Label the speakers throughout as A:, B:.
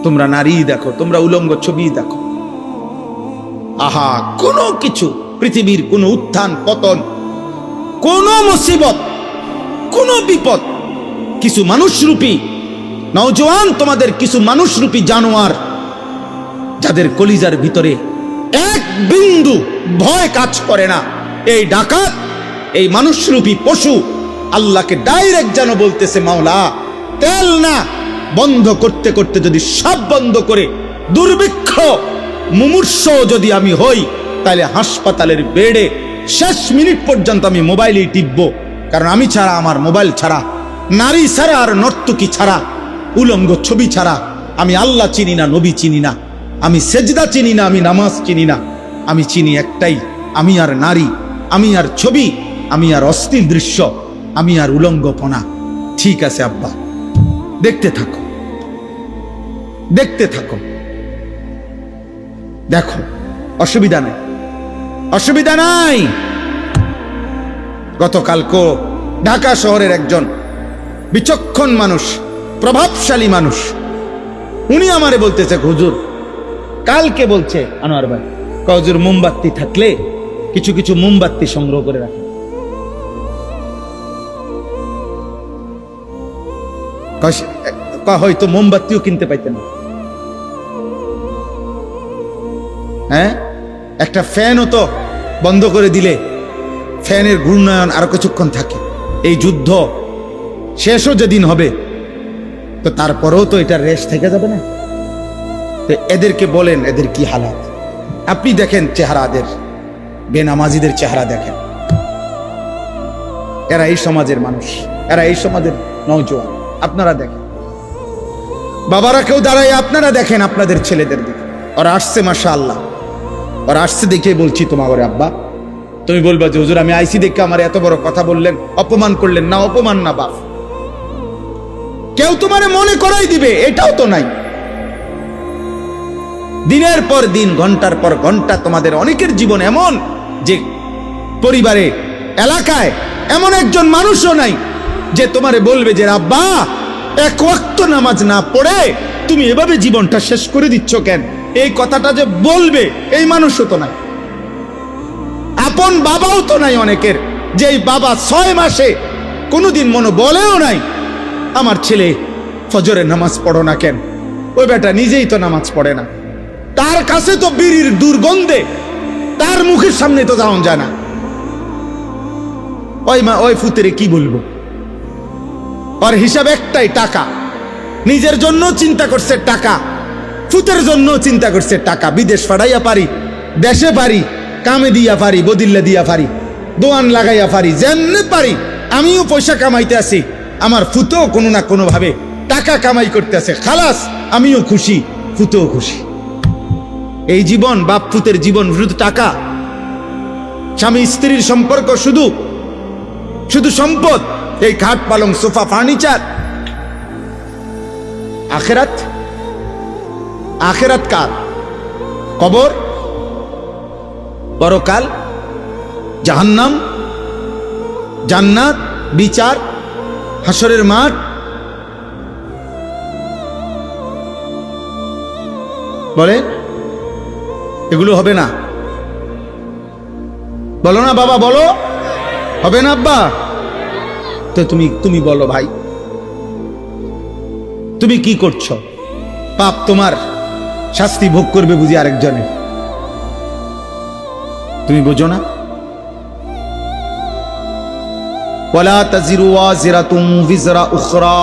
A: তোমরা নারী দেখো, তোমরা উলঙ্গ ছবি দেখো। আহা, কোনো কিছু পৃথিবীর কোনো উত্থান পতন, কোন মুসিবত, কোন বিপদ, কিছু মানুষরূপী নওজোয়ান, তোমাদের কিছু মানুষরূপী জানোয়ার, যাদের কলিজার ভিতরে এক বিন্দু ভয় কাজ করে না, এই ডাকাত, এই মানুষরূপী পশু আল্লাহকে ডাইরেক্ট যেন বলতেছে, মাওলা তেল না বন্ধ করতে করতে যদি সব বন্ধ করে দুর্ভিক্ষ মুমূর্ষ যদি আমি হই, তাহলে হাসপাতালের বেডে শেষ মিনিট পর্যন্ত আমি মোবাইলেই টিপব। কারণ আমি ছাড়া, আমার মোবাইল ছাড়া, নারী ছাড়া আর নর্তকী ছাড়া, উলঙ্গ ছবি ছাড়া আমি আল্লাহ চিনি না, নবী চিনি না, আমি সেজদা চিনি না, আমি নামাজ চিনি না। আমি চিনি একটাই, আমি আর নারী, আমি আর ছবি, আমি আর অশ্লীল দৃশ্য, আমি আর উলঙ্গপনা। ঠিক আছে আব্বা, দেখতে থাকো, দেখতে থাকো, দেখো, অসুবিধা নাই, অসুবিধা নাই। গতকালকে ঢাকা শহরের একজন বিচক্ষণ মানুষ, প্রভাবশালী মানুষ, উনি আমারে বলতেছে, হুজুর কালকে বলছে আনোয়ার ভাই, হুজুর মোমবাতি থাকলে কিছু কিছু মোমবাতি সংগ্রহ করে রাখেন। হয়তো মোমবাতিও কিনতে পাইতেন, হ্যাঁ, একটা ফ্যানও তো বন্ধ করে দিলে ফ্যানের ঘূর্ণায়ন আরো কিছুক্ষণ থাকে। এই যুদ্ধ শেষও যেদিন হবে, তো তারপরেও তো এটা রেশ থেকে যাবে না। তো এদেরকে বলেন, এদের কি হালাত আপনি দেখেন, চেহারা এদের, বেনামাজিদের চেহারা দেখেন। এরা এই সমাজের মানুষ, এরা এই সমাজের নওজোয়ান। আপনারা দেখেন, বাবারা কেউ দাঁড়ায়, আপনারা দেখেন আপনাদের ছেলেদের দিকে। ওরা আসছে, মাশাআল্লাহ, ওরা আসছে দেখে বলছি তোমার আব্বা, তুমি বলবা যে হুজুর আমি আইসি দেখে আমার এত বড় কথা বললেন, অপমান করলেন। না, অপমান না বাপ, কেউ তোমারে মনে করাই দিবে এটাও তো নাই। দিনের পর দিন, ঘন্টার পর ঘন্টা তোমাদের অনেকের জীবন এমন যে পরিবারে, এলাকায় এমন একজন মানুষও নাই যে তোমারে বলবে যে আব্বা এক ওয়াক্ত নামাজ না পড়ে তুমি এভাবে জীবনটা শেষ করে দিচ্ছ কেন, এই কথাটা যে বলবে এই মানুষও তো নাই। আপন বাবাও তো নাই অনেকের, যে এই বাবা 6 মাসে কোনোদিন মনে বলেও নাই আমার ছেলে ফজরের নামাজ পড়ো না কেন। ওই বেটা নিজেই তো নামাজ পড়ে না, তার কাছে তো বিড়ির দুর্গন্ধে তার মুখের সামনে তো যাওয়া যায় না। ওই মা, ওই ফুতেরে কি বলবো, ওর হিসাব একটাই, টাকা। নিজের জন্য চিন্তা করছে টাকা, ফুতের জন্য চিন্তা করছে টাকা। বিদেশ ফাড়াইয়া পারি, দেশে পারি, কামে দিয়া পারি, বদিল্লা দিয়া পারি, দোয়ান লাগাইয়া পারি, যেমনে পারি আমিও পয়সা কামাইতে আছি, আমার ফুতেও কোনো না কোনো ভাবে টাকা কামাই করতে আছে। খালাস, আমিও খুশি, ফুতেও খুশি। এই জীবন, বাপ ফুতের জীবন শুধু টাকা, স্বামী স্ত্রীর সম্পর্ক শুধু শুধু সম্পদ, এই খাট পালং সোফা ফার্নিচার। আখেরাত, আখেরাত কার? কবর, পরকাল, জাহান্নাম, জান্নাত, বিচার, হাসরের মাঠ। বলে এগুলো হবে না? বলো না বাবা, বলো হবে না আব্বা? তো তুমি বলো ভাই, তুমি কি করছো? পাপ তোমার, শাস্তি ভোগ করবে বুঝি আরেকজনে, তুমি বোঝো না? ওয়ালা তাজিরু ওয়াজিরাতুম বিজরা উখরা,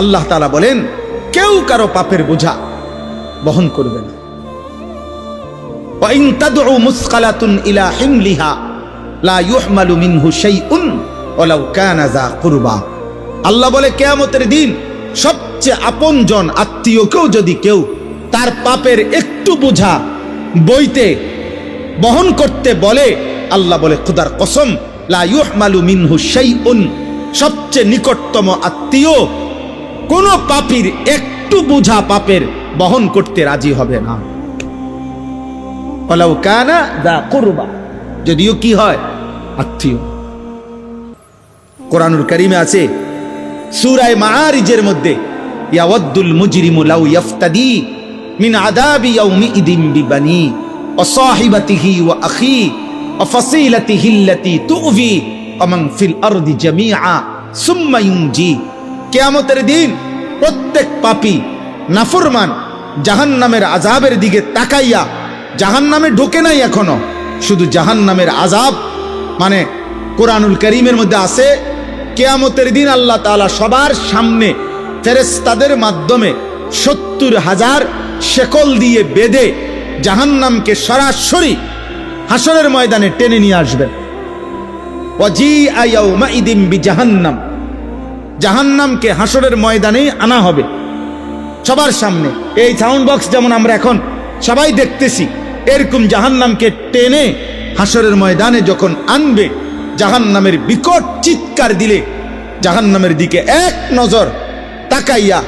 A: আল্লাহ তাআলা বলেন কেউ কারো পাপের বোঝা বহন করবে না। ওয়া ইন তাদউ মুসকালাতুন ইলা হিমলিহা লা ইউহমালু মিনহু শাইউন ওয়ালাউ কানা যা কুরবা। আল্লাহ বলে কিয়ামতের দিন সবচেয়ে আপনজন আত্মীয়কেও যদি কেউ তার পাপের একটু বোঝা বইতে বহন করতে বলে, আল্লাহ বলে খোদার কসম, লা ইউহমালু মিনহু শাইউন, সবচেয়ে নিকটতম আত্মীয় কোন পাপীর একটু বোঝা পাপের বহন করতে রাজি হবে না। ওয়ালাউ কানা যা কুরবা, যদিও কি হয়, আত্মীয়। কোরআনুল কারীমে আছে সূরা মাআরিজের মধ্যে ইয়াওয়াদ্দুল মুজরিমু লাউ ইয়াফতাদি মিন আযাবি ইয়াউমিইদিন বিবানি ওয়া সাহিবাতিহি ওয়া আখি ওয়া ফাসিলাতিহি আল্লাতী তু'ভি ওয়া মান ফিল আরদি জামিআ সুম্মা ইউনজি। কিয়ামতের দিন প্রত্যেক পাপী নাফরমান জাহান্নামের আযাবের দিকে তাকাইয়া, জাহান্নামে ঢোকে নাই এখনো, শুধু জাহান্নামের আযাব মানে কোরআনুল কারীমের মধ্যে আছে কিয়ামতের দিন আল্লাহ তাআলা সবার সামনে ফেরেশতাদের মাধ্যমে ৭০,০০০ শেকল দিয়ে বেঁধে জাহান্নামকে সরাসরি হাসরের ময়দানে টেনে নিয়ে আসবেন। ওয়াজিআ ইয়াউমাইদিন বিজাহান্নাম, জাহান্নামকে হাসরের ময়দানে আনা হবে সবার সামনে। এই সাউন্ড বক্স যেমন আমরা এখন সবাই দেখতেছি, এরকম জাহান্নামকে টেনে হাসরের ময়দানে যখন আনবে, জাহান্নামের বিকট চিৎকার দিলে জাহান্নামের দিকে এক নজর তাকাইয়া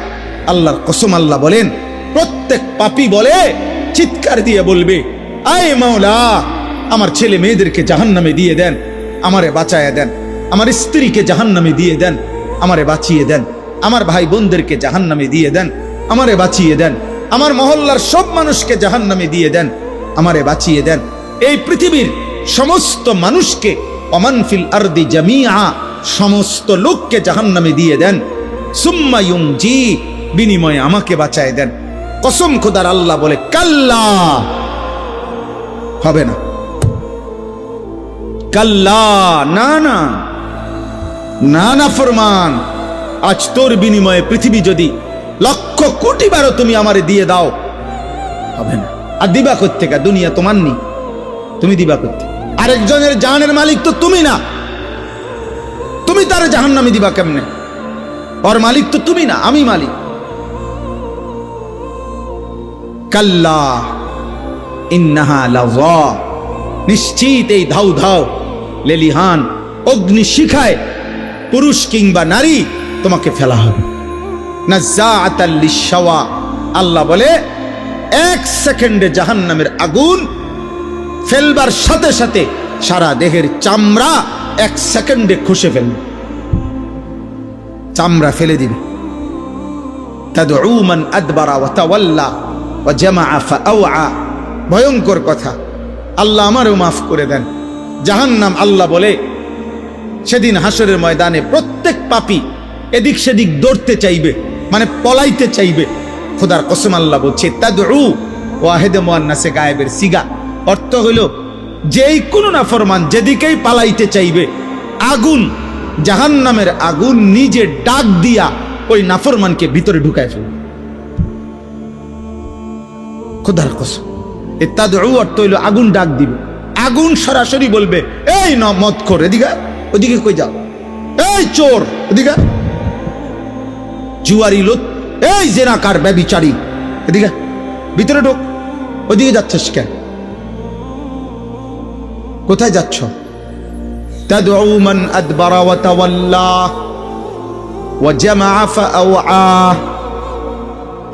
A: আল্লাহর কসম আল্লাহ বলেন প্রত্যেক পাপী বলে চিৎকার দিয়ে বলবে, আয় মাওলা, আমার ছেলে মেয়েদেরকে জাহান্নামে দিয়ে দেন, আমারে বাঁচায়া দেন, আমার স্ত্রীকে জাহান্নামে দিয়ে দেন, আমারে বাঁচিয়ে দেন, আমার ভাই বোনদেরকে জাহান্নামে দিয়ে দেন, আমারে বাঁচিয়ে দেন, আমার মহল্লার সব মানুষকে জাহান্নামে দিয়ে দেন, আমারে বাঁচিয়ে দেন। এই পৃথিবীর সমস্ত মানুষকে, ওমান ফিল আরদি জামিআ, সমস্ত লোককে জাহান্নামে দিয়ে দেন, সুম্মা ইউনজি, বিনিময়ে আমাকে বাঁচায় দেন। কসম খোদার আল্লাহ বলে কাল্লা, হবে না, কাল্লা, না না না না ফরমান, আজ তোর বিনিময়ে পৃথিবী যদি লক্ষ কোটি বারো তুমি আমারে দিয়ে দাও, হবে না। আর দিবা কোত্থেকে? দুনিয়া তোমার নি, তুমি দিবা কোত্থেকে? আরেকজনের জানের মালিক তো তুমি না, তুমি তার জাহান্নামে দিবা কেমনে? ওর মালিক তো তুমি না, আমি মালিক। কাল্লা ইন্নাহা লাযা, নিশ্চিত এই ধাউ ধাউ লেলিহান অগ্নি শিখায় পুরুষ কিংবা নারী তোমাকে ফেলা হবে। নাযাআতাল লিশাওয়া, আল্লাহ বলে এক সেকেন্ডে জাহান্নামের আগুন ফেলবার সাথে সাথে সারা দেহের চামড়া এক সেকেন্ডে খসে ফেলবে, চামড়া ফেলে দিবে। তাদউ মান আদবারা ওয়া তাওয়াল্লা ওয়া জামাআ ফাআওয়া, ভয়ঙ্কর কথা। আল্লাহ আমারও মাফ করে দেন। জাহান্নাম আল্লাহ বলে সেদিন হাসরের ময়দানে প্রত্যেক পাপী এদিক সেদিক দৌড়তে চাইবে, মানে পলাইতে চাইবে। খোদার কসম আল্লাহ বলছে তাদউ, ওয়াহিদে মুআন্নাসে গায়েবের সিগা, অর্থ হইল যেই কোনো নাফরমান যেদিকেই পালাইতে চাইবে, আগুন, জাহান্নামের আগুন নিজে ডাক দিয়া ওই নাফরমানকে ভিতরে ঢুকায় ফেলবে। খোদার কসম, এই তাদউ অর্থ হইল আগুন ডাক দিবে। আগুন সরাসরি বলবে, এই ন মদ খোর, এদিকে, ওদিকে কই যাও, এই চোর এদিকে, জুয়ারি লোক, এই জেনাকার ব্যভিচারী এদিকে, ভিতরে ঢোক, ওদিকে যাচ্ছিস কেন? কোথায় যাচ্ছ? তাদউ মান আদবারা ওয়া তাওয়াল্লা ওয়া জামাআ ফাআওয়া,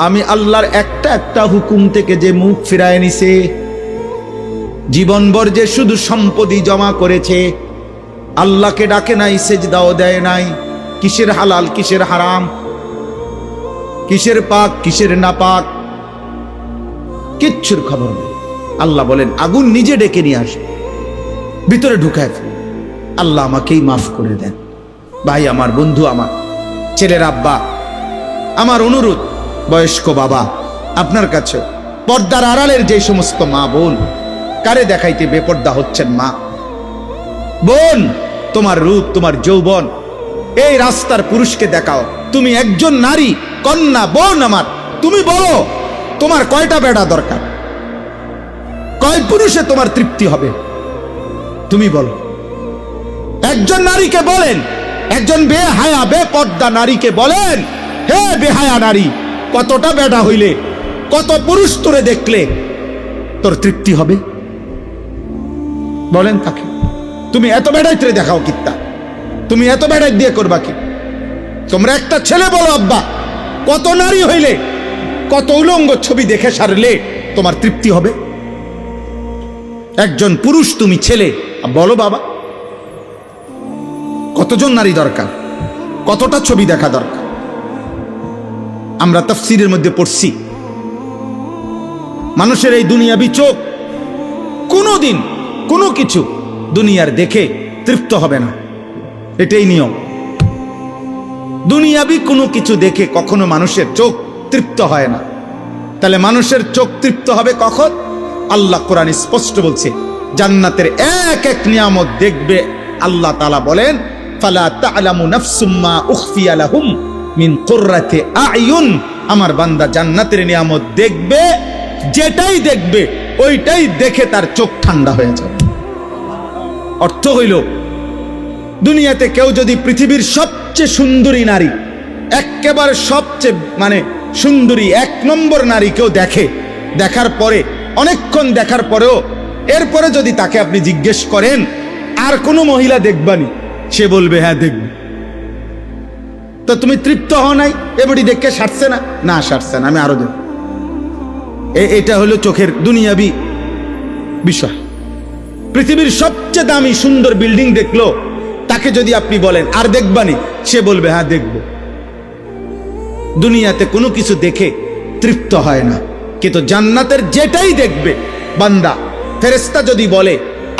A: আমি আল্লাহর একটা একটা হুকুম থেকে যে মুখ ফিরায় নিছে, জীবনভর যে শুধু সম্পত্তি জমা করেছে, আল্লাহকে ডাকে নাই, সেজদাও দেয় নাই, কিসের হালাল কিসের হারাম, কিসের পাক কিসের নাপাক, কিচ্ছুর খবর নেই। আল্লাহ বলেন আগুন নিজে ডেকে নিয়ে আসবে, ভিতরে ঢুকায় ফেলে। আল্লাহ আমাকেই মাফ করে দেন। ভাই আমার, বন্ধু আমার, ছেলের আব্বা, আমার অনুরোধ, বয়স্ক বাবা, আপনার কাছে পর্দার আড়ালের যে সমস্ত মা বোন, কারে দেখাইতে বেপর্দা হচ্ছেন মা বোন, তোমার রূপ তোমার যৌবন এই রাস্তার পুরুষকে দেখাও। তুমি একজন নারী কন্যা বোন আমার, তুমি বলো তোমার কয়টা বেড়া দরকার, কয় পুরুষে তোমার তৃপ্তি হবে, তুমি বলো। একজন নারীকে বলেন, একজন বেহায়া বেপর্দা নারীকে বলেন, হে বেহায়া নারী, কতটা বেড়া হইলে, কত পুরুষ তোরে দেখলে তোর তৃপ্তি হবে? বলেন তাকে। তুমি এত বেড়াইতে দেখাও কিত্তা, তুমি এত বেড়াই দিয়ে করবা কি? তোমরা একটা ছেলে বলো, আব্বা, কত নারী হইলে, কত উলঙ্গ ছবি দেখে সারলে তোমার তৃপ্তি হবে? একজন পুরুষ তুমি ছেলে, বলো বাবা, কতজন নারী দরকার, কতটা ছবি দেখা দরকার? আমরা তাফসীরের মধ্যে পড়ছি, মানুষের এই দুনিয়াবি চোখ কোনোদিন কোনো কিছু দুনিয়ার দেখে তৃপ্ত হবে না, এটাই নিয়ম। দুনিয়াবি কোনো কিছু দেখে কখনো মানুষের চোখ তৃপ্ত হয় না। তাহলে মানুষের চোখ তৃপ্ত হবে কখন? আল্লাহ কোরআন স্পষ্ট বলছে, জান্নাতের এক এক নিয়ামত দেখবে। আল্লাহ তাআলা বলেন, ফালা তা'লামু নাফসুম মা উখফিয়া লাহুম মিন কুররাতি আ'য়ুন। আমার বান্দা জান্নাতের নিয়ামত দেখবে, যেটাই দেখবে ওইটাই দেখে তার চোখ ঠান্ডা হয়ে যাবে। অর্থ হইল, দুনিয়াতে কেউ যদি পৃথিবীর সবচেয়ে সুন্দরী নারী, একেবারে সবচেয়ে সুন্দরী 1 নম্বর নারী কেউ দেখে, দেখার পরে অনেকক্ষণ দেখার পরেও এরপরে যদি তাকে আপনি জিজ্ঞেস করেন আর কোনো মহিলা দেখবানি, সে বলবে হ্যাঁ দেখব। তো তুমি তৃপ্ত হও নাই? এবারে দেখে সারছে না? না সারছে না, আমি আরো দেখব। এটা হলো চোখের দুনিয়াবি বিষয়। পৃথিবীর সবচেয়ে দামি সুন্দর বিল্ডিং দেখলো, তাকে যদি আপনি বলেন আর দেখবানি, সে বলবে হ্যাঁ দেখব। দুনিয়াতে কোনো কিছু দেখে তৃপ্ত হয় না, কিন্তু জান্নাতের যেটাই দেখবে বান্দা, ফেরেশতা যদি বলে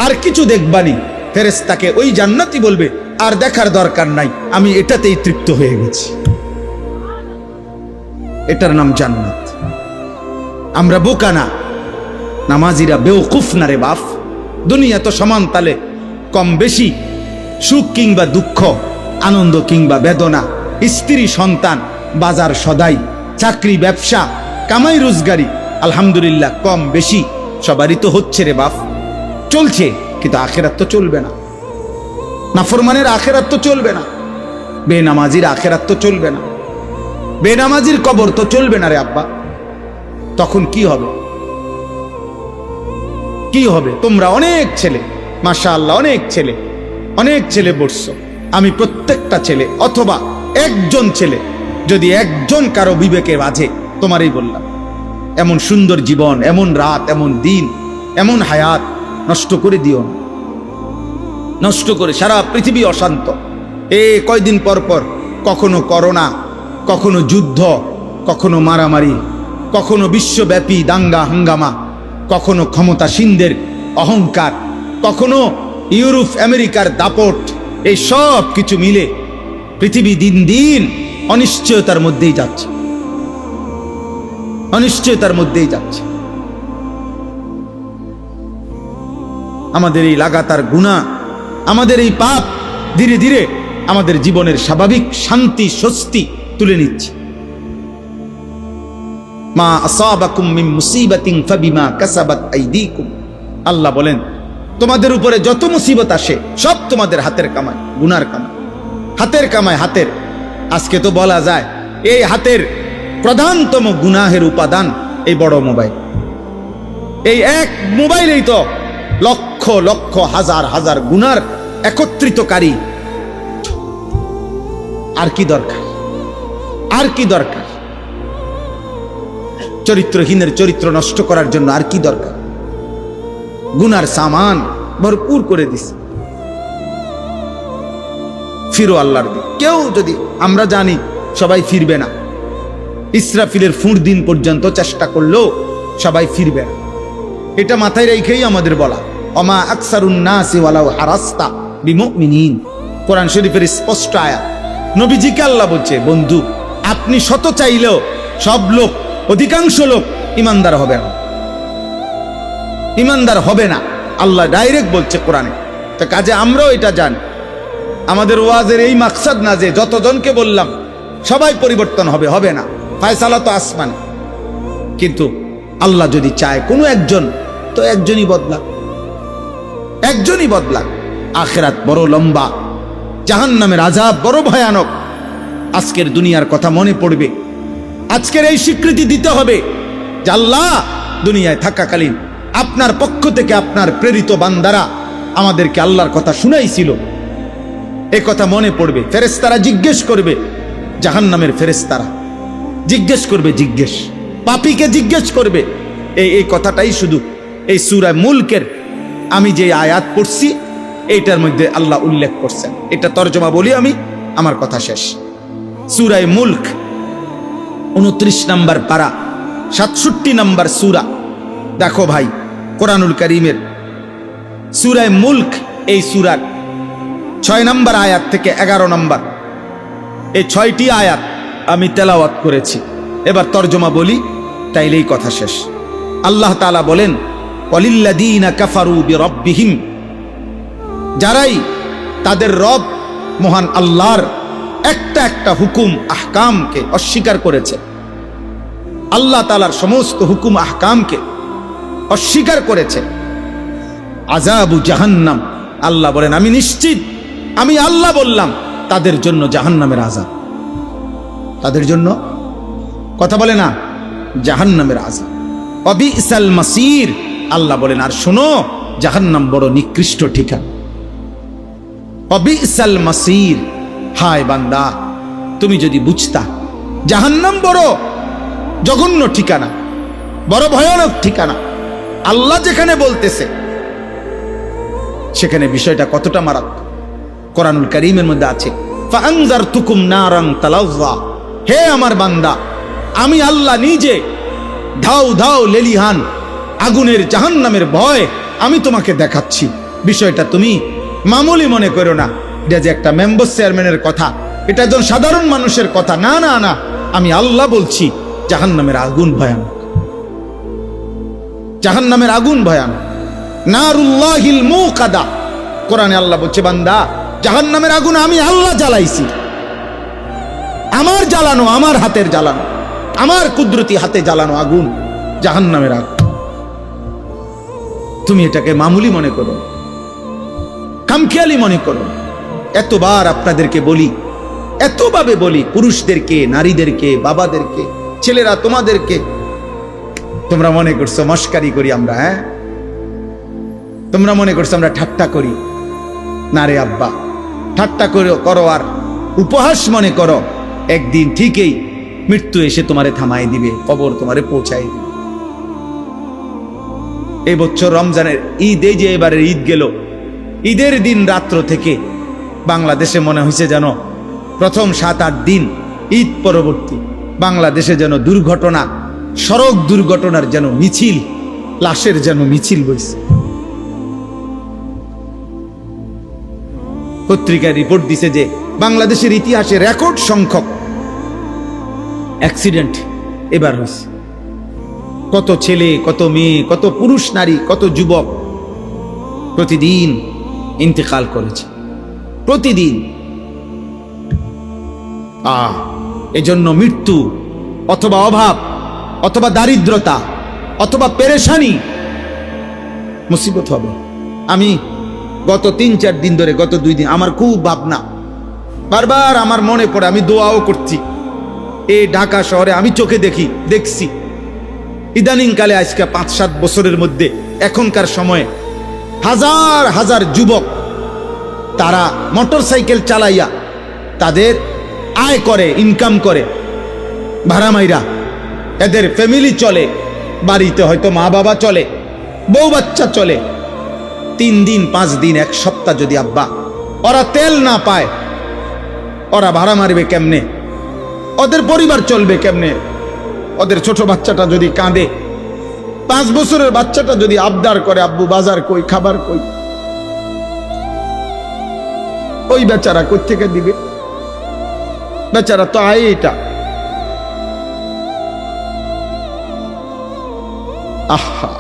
A: আর কিছু দেখবানি, ফেরেশতাকে ওই জান্নাতই বলবে আর দেখার দরকার নাই, আমি এটাতেই তৃপ্ত হয়ে গেছি। এটার নাম জান্নাত। আমরা বোকা না, নামাজিরা বেওকুফ না রে বাপ। দুনিয়া তো সমান তালে কম বেশি, সুখ কিংবা দুঃখ, আনন্দ কিংবা বেদনা, স্ত্রী সন্তান, বাজার সদাই, চাকরি ব্যবসা, কামাই রোজগারি, আলহামদুলিল্লাহ কম বেশি সবারই তো হচ্ছে রে বাপ, চলছে। কিন্তু আখেরাত তো চলবে না, নাফরমানের আখেরাত তো চলবে না, বেনামাজির আখেরাত তো চলবে না, বেনামাজির কবর তো চলবে না রে আব্বা। তখন কি হবে? কি হবে? তোমরা অনেক ছেলে, মাশাআল্লাহ অনেক ছেলে বসছো, আমি প্রত্যেকটা ছেলে অথবা একজন ছেলে, যদি একজন কারো বিবেকে বাজে, তোমারই বললাম, এমন সুন্দর জীবন, এমন রাত, এমন দিন, এমন হায়াত নষ্ট করে দিও না। নষ্ট করে সারা পৃথিবী অশান্ত। কয়দিন পর পর কখনো করোনা, কখনো যুদ্ধ, কখনো মারামারি, কখনো বিশ্বব্যাপী দাঙ্গা হাঙ্গামা, কখনো ক্ষমতাসীনদের অহংকার, কখনো ইউরোপ আমেরিকার দাপট, এই সব কিছু মিলে পৃথিবী দিন দিন অনিশ্চয়তার মধ্যেই যাচ্ছে, অনিশ্চয়তার মধ্যেই যাচ্ছে। আমাদের এই লাগাতার গুনাহ, আমাদের এই পাপ ধীরে ধীরে আমাদের জীবনের স্বাভাবিক শান্তি স্বস্তি তুলে নিচ্ছে। মা আসাবাকুম মিন মুসিবাতিন ফাবিমা কাসাবাত আইদিকুম। আল্লাহ বলেন, তোমাদের উপরে যত মুসিবত আসে সব তোমাদের হাতের কামাই, গুনার কামাই, হাতের কামাই। হাতের, আজকে তো বলা যায় এই হাতের প্রধানতম গুনাহের উপাদান এই বড় মোবাইল। এই এক মোবাইলেই তো লক্ষ লক্ষ হাজার হাজার গুনার একত্রিতকারী। আর কি দরকার? আর কি দরকার? চরিত্রহীনের চরিত্র নষ্ট করার জন্য আর কি দরকার? গুনার সামান ভরপুর করে দিছে। ফিরো আল্লাহর দিকে। কেউ যদি, আমরা জানি সবাই ফিরবে না, ইসরাফিলের ফুঁড় দিন পর্যন্ত চেষ্টা করলেও সবাই ফিরবে না, এটা মাথায় রেখেই আমাদের বলা। অমা আকসারুন নাসি ওয়ালাউ হারাস্তা বিমুমিনিন, কোরআন শরীফের স্পষ্ট আয়াত। নবীজিকে আল্লাহ বলছে, বন্ধু আপনি শত চাইলেও সব লোক, অধিকাংশ লোক ইমানদার হবে না, ইমানদার হবে না। আল্লাহ ডাইরেক্ট বলছে কোরআনে। তো কাজে আমরাও এটা জানি, আমাদের ওয়াজের এই মাকসাদ না যে যতজনকে বললাম সবাই পরিবর্তন হবে, হবে না, ফায়সালা তো আসমান। কিন্তু আল্লাহ যদি চায় কোনো একজন, তো একজনই বদলা, একজনই বদলা। আখিরাত বড় লম্বা, জাহান্নামের আযাব বড় ভয়ানক। আজকের দুনিয়ার কথা মনে পড়বে, আজকের এই স্বীকৃতি দিতে হবে যে আল্লাহ দুনিয়ায় থাকাকালীন আপনার পক্ষ থেকে আপনার প্রেরিত বান্দারা আমাদেরকে আল্লাহর কথা শুনাইছিল। এ কথা মনে পড়বে। ফেরেশতারা জিজ্ঞেস করবে, জাহান্নামের ফেরেশতারা জিজ্ঞেস করবে, পাপীকে জিজ্ঞেস করবে। এই কথাটাই শুধু এই সূরা মুলকের আমি যে আয়াত পড়ছি এইটার মধ্যে আল্লাহ উল্লেখ করছেন। এটা তর্জমা বলি আমি, আমার কথা শেষ। সূরা মুলক 29 নম্বর পারা, 67 নম্বর সূরা। দেখো ভাই, কোরআনুল কারীমের সূরা মুলক, এই সূরার 6 নম্বর আয়াত থেকে 11 নম্বর, এই 6টি আয়াত আমি তেলাওয়াত করেছি। এবার তরজমা বলি, তাইলেই কথা শেষ। আল্লাহ তাআলা বলেন, ওয়ালিল্লাযীনা কাফারু বিরাব্বিহিম, যারাই তাদের রব মহান আল্লাহর একটা একটা হুকুম আহকামকে অস্বীকার করেছে, আল্লাহ তাআলার সমস্ত হুকুম আহকামকে অস্বীকার করেছে, আযাবু জাহান্নাম, আল্লাহ বলেন আমি নিশ্চিত, আমি আল্লাহ বললাম তাদের জন্য জাহান্নামের আযাব। তাদের জন্য, কথা বলে না, জাহান্নামের আযাব। ওয়াবিসাল মাসির, আল্লাহ বলেন আর শোনো, জাহান্নাম বড় নিকৃষ্ট ঠিকানা। ওয়াবিসাল মাসির, হায় বান্দা, তুমি যদি বুঝতা জাহান্নাম বড় জঘন্য ঠিকানা, বড় ভয়ানক ঠিকানা। আল্লাহ যেখানে বলতেছে সেখানে বিষয়টা কতটা মারাত্মক। কোরআনুল কারীমের মধ্যে আছে, ফাআনজারতুকুম নারান তালাযযা, হে আমার বান্দা, আমি আল্লাহ নিজে ধাও ধাও লেলিহান আগুনের জাহান্নামের ভয় আমি তোমাকে দেখাচ্ছি। বিষয়টা তুমি মামুলি মনে করো না, এটা যে একটা মেম্বার চেয়ারম্যানের কথা, এটা একজন সাধারণ মানুষের কথা, না না না, আমি আল্লাহ বলছি জাহান্নামের আগুন ভয়ানক, জাহান্নামের আগুন ভয়ানক। নারুল্লাহিল মুকাদা, কোরআনে আল্লাহ বলছে বান্দা, জাহান্নামের আগুন আমি আল্লাহ জ্বালাইছি, আমার জ্বালানো, আমার হাতের জ্বালানো, আমার কুদরতি হাতে জ্বালানো আগুন, জাহান্নামের আগুন। তুমি এটাকে মামুলি মনে করো, খামখেয়ালি মনে করো। এতবার আপনাদেরকে বলি, এতভাবে বলি, পুরুষদেরকে, নারীদেরকে, বাবাদেরকে, ছেলেরা তোমাদেরকে, তোমরা মনে করছো মস্কারি করি আমরা, হ্যাঁ, তোমরা মনে করছো আমরা ঠাট্টা করি। না রে আব্বা, ঠাট্টা করো আর উপহাস মনে করো, একদিন ঠিকই মৃত্যু এসে তোমারে থামাই দিবে, কবর তোমারে পৌঁছাই দিবে। এই বছর রমজানের ঈদ, এই যে এবারের ঈদ গেল, ঈদের দিন রাত্র থেকে বাংলাদেশে মনে হয়েছে যেন প্রথম 7-8 দিন ঈদ পরবর্তী বাংলাদেশে যেন দুর্ঘটনা, সড়ক দুর্ঘটনার যেন মিছিল, লাশের যেন মিছিল বইছে। পত্রিকায় রিপোর্ট দিছে যে বাংলাদেশের ইতিহাসে রেকর্ড সংখ্যক অ্যাক্সিডেন্ট এবার হয়েছে। কত ছেলে, কত মেয়ে, কত পুরুষ নারী, কত যুবক প্রতিদিন ইন্তেকাল করেছে, প্রতিদিন। এজন্য মৃত্যু অথবা অভাব অথবা দারিদ্রতা অথবা পেরেশানি মুসিবত হবে। আমি গত 3-4 দিন ধরে, গত 2 দিন আমার খুব ভাবনা, বারবার আমার মনে পড়ে, আমি দোয়াও করছি। এই ঢাকা শহরে আমি চোখে দেখছি ইদানিং কালে, আজকে 5-7 বছরের মধ্যে, এখনকার সময়ে হাজার হাজার যুবক তারা মোটরসাইকেল চালাইয়া তাদের আয় করে, ইনকাম করে, ভাড়া মাইরা এদের ফ্যামিলি চলে, বাড়িতে হয়তো মা বাবা চলে, বউ বাচ্চা চলে। 3 দিন 5 দিন 1 সপ্তাহ যদি আব্বা ওরা তেল না পায়, ওরা ভাড়া মারবে কেমনে? ওদের পরিবার চলবে কেমনে? ওদের ছোট বাচ্চাটা যদি কাঁদে, 5 বছরের বাচ্চাটা যদি আবদার করে, আব্বু বাজার কই, খাবার কই, ওই বেচারা কই থেকে দিবে? বেচারা তো আয় এটা। আহা,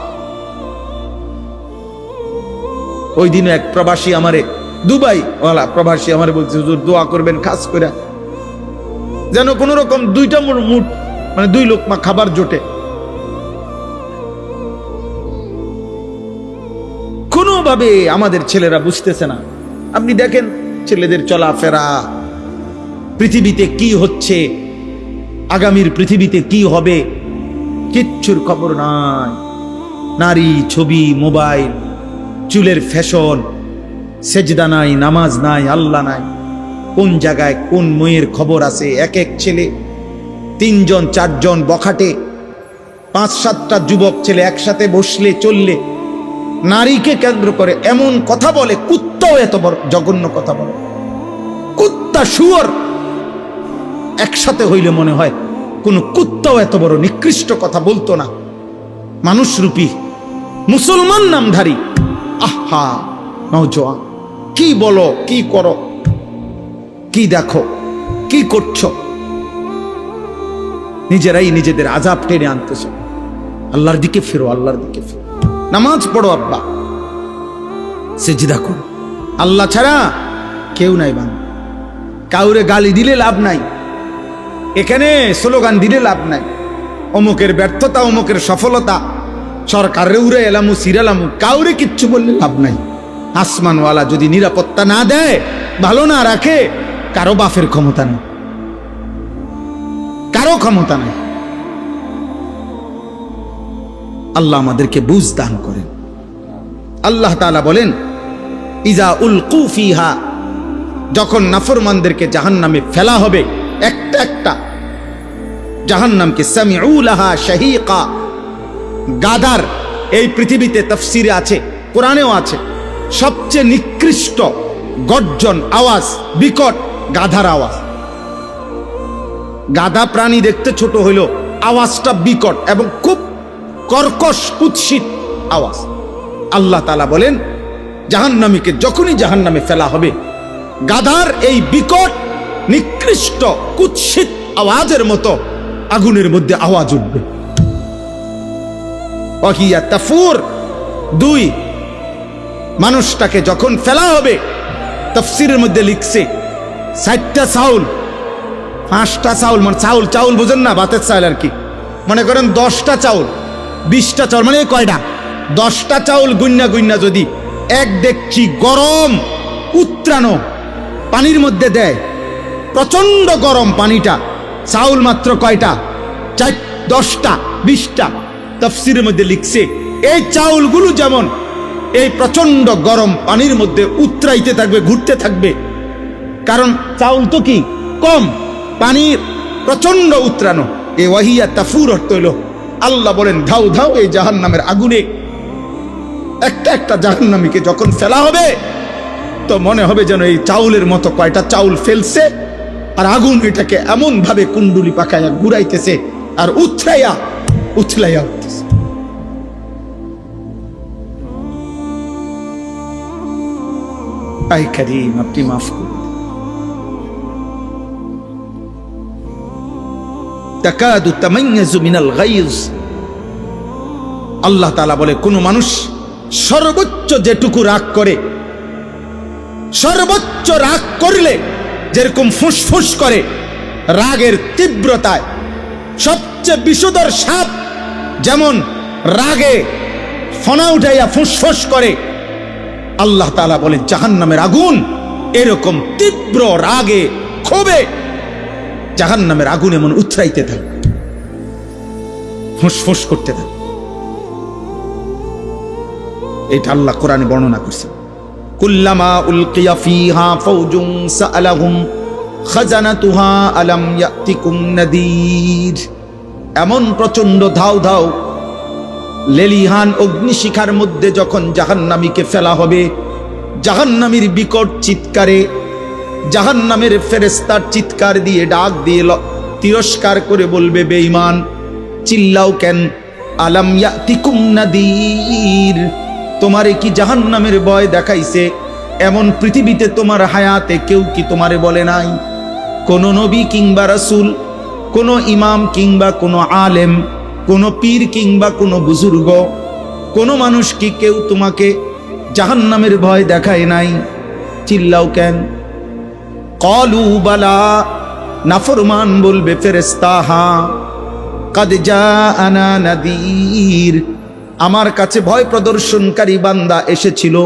A: ওই দিন এক প্রবাসী আমারে, দুবাই ওয়ালা প্রবাসী আমারে বলছে, হুজুর দোয়া করবেন খাস করে, যেন কোন রকম 2টা মুঠ, মানে 2 লোকমা খাবার জোটে। কোনোভাবে আমাদের ছেলেরা বুঝতেছে না। আপনি দেখেন ছেলেদের চলাফেরা, পৃথিবীতে কি হচ্ছে, আগামীর পৃথিবীতে কি হবে, কিচ্ছুর খবর নাই। নারী, ছবি, মোবাইল, চুলের ফ্যাশন, সেজদা নাই, নামাজ নাই, আল্লাহ নাই। কোন জায়গায় কোন মেয়ের খবর আছে? এক এক ছেলে 3 জন 4 জন বখাটে, 5-7টা যুবক ছেলে একসাথে বসলে চললে নারীকে কেন্দ্র করে এমন কথা বলে, কুত্তাও এত বড় জঘন্য কথা বলে। কুত্তা শুয়োর একসাথে হইলে মনে হয় কোন কুত্তাও এত বড় নিকৃষ্ট কথা বলতো না। মানুষরূপী মুসলমান নামধারী, আহা নওজোয়ান, কি বলো, কি করো, কি দেখো, কি করছো? নিজেরাই নিজেদের আযাব টেনে আনতেছ। আল্লাহর দিকে ফিরো, আল্লাহর দিকে ফিরো। নামাজ পড়ো আব্বা, সিজদা করো। আল্লাহ ছাড়া কেউ নাই বান্দা। কাউরে গালি দিলে লাভ নাই, এখানে স্লোগান দিলে লাভ নাই। অমুকের ব্যর্থতা, অমুকের সফলতা, সরকারে উড়ে এলামু সিরালামু, কাউরে কিচ্ছু বললে লাভ নাই। আসমানওয়ালা যদি নিরাপত্তা না দেয়, ভালো না রাখে, কারো বাফের ক্ষমতা নেই, কারো ক্ষমতা নেই। আল্লাহ আমাদেরকে বুঝ দান করেন। আল্লাহ তাআলা বলেন, ইজা উলকু ফিহা, যখন নাফরমানদেরকে জাহান্নামে ফেলা হবে, একটা একটা জাহান্নামকে, সামিউ লাহা শাহীকা, গাদার, এই পৃথিবীতে তাফসীরে আছে, কোরআনেও আছে, সবচেয়ে নিকৃষ্ট গর্জন আওয়াজ, বিকট গাধার আওয়াজ। গাধা প্রাণী দেখতে ছোট হইল, আওয়াজটা বিকট এবং খুব কর্কশ কুৎসিত আওয়াজ। আল্লাহ তাআলা বলেন, জাহান্নামীকে যখনই জাহান্নামে ফেলা হবে, গাধার এই বিকট নিকৃষ্ট কুৎসিত আওয়াজের মতো আগুনের মধ্যে আওয়াজ উঠবে। ওয়াহিয়া তাফুর, দুই, মানুষটাকে যখন ফেলা হবে, তাফসীরের মধ্যে লিখছে 60টা চাউল, 5টা চাউল, মানে চাউল চাউল বুঝেন না, ভাতের চাউল আর কি, মনে করেন 10টা চাউল, 20টা চাউল, মানে কয়টা, 10টা চাউল গুন্না গুন্না যদি এক ডেকচি গরম উত্রানো পানির মধ্যে দেয়, প্রচন্ড গরম পানিটা, চাউল মাত্র কয়টা, 10টা 20টা। তাফসীরের মধ্যে লিখছে এই চাউলগুলো যেমন এই প্রচন্ড গরম পানির মধ্যে উতরাইতে থাকবে, ঘুরতে থাকবে, কারণ চাউল তো কি কম, পানির প্রচন্ড উতরানো। এই ওয়াহিয়া তাফুর অর্থ হইল, আল্লাহ বলেন ধাউ ধাউ এই জাহান্নামের আগুনে একটা একটা জাহান্নামীকে যখন ফেলা হবে, তো মনে হবে যেন এই চাউলের মতো কয়টা চাউল ফেলছে, আর আগুন এটাকে এমন ভাবে কুণ্ডুলি পাকাইয়া ঘুরাইতেছে আর উথলাইয়া উথলাইয়া উঠতেছে। আয় কারীম, আপনি মাফ করুন। তাকাদু তামাইয়াজু মিনাল গায়জ, আল্লাহ তাআলা বলে, কোন মানুষ সর্বোচ্চ যেটুকু রাগ করে, সর্বোচ্চ রাগ করলে যেরকম ফুসফুস করে, রাগের তীব্রতায় সবচেয়ে বিষধর সাপ যেমন রাগে ফনা উঠাইয়া ফুসফুস করে, আল্লাহ তাআলা বলে জাহান্নামের আগুন এরকম তীব্র রাগে ক্ষোভে জাহান্নামের আগুন এমন উতরাইতে থাকে, ফুসফুস করতে থাকে। এটা আল্লাহ কোরআনে বর্ণনা করছে। কুল্লামা উলকিয়া ফিহা ফাওজুন সাআলাহুম খাজানাতুহা আলাম ইয়াতিকুম নাদির, এমন প্রচন্ড ধাও ধাও লেলিহান অগ্নিশিখার মধ্যে যখন জাহান্নামীকে ফেলা হবে, জাহান্নামীর বিকট চিৎকারে, জাহান্নামের ফেরেশতার চিৎকার দিয়ে ডাক দিয়ে তিরস্কার করে বলবে, বেঈমান চিল্লাও কেন, আলাম ইয়াতিকুম নাদির, তোমারে কি জাহান্নামের ভয় দেখাইছে? এমন পৃথিবীতে তোমার হায়াতে কেউ কি তোমারে বলে নাই? কোন নবী কিংবা রাসূল, কোন ইমাম কিংবা কোন আলেম, কোন পীর কিংবা কোন বুজুর্গ, কোন মানুষ কি কেউ তোমাকে জাহান্নামের ভয় দেখায় নাই? চিল্লাও কেন? ক্বালু বালা, নাফরমান বলবে ফেরেশতা, হ্যাঁ, কাদ জাআনা নাদির, আমার কাছে ভয় প্রদর্শনকারী বান্দা এসেছিল।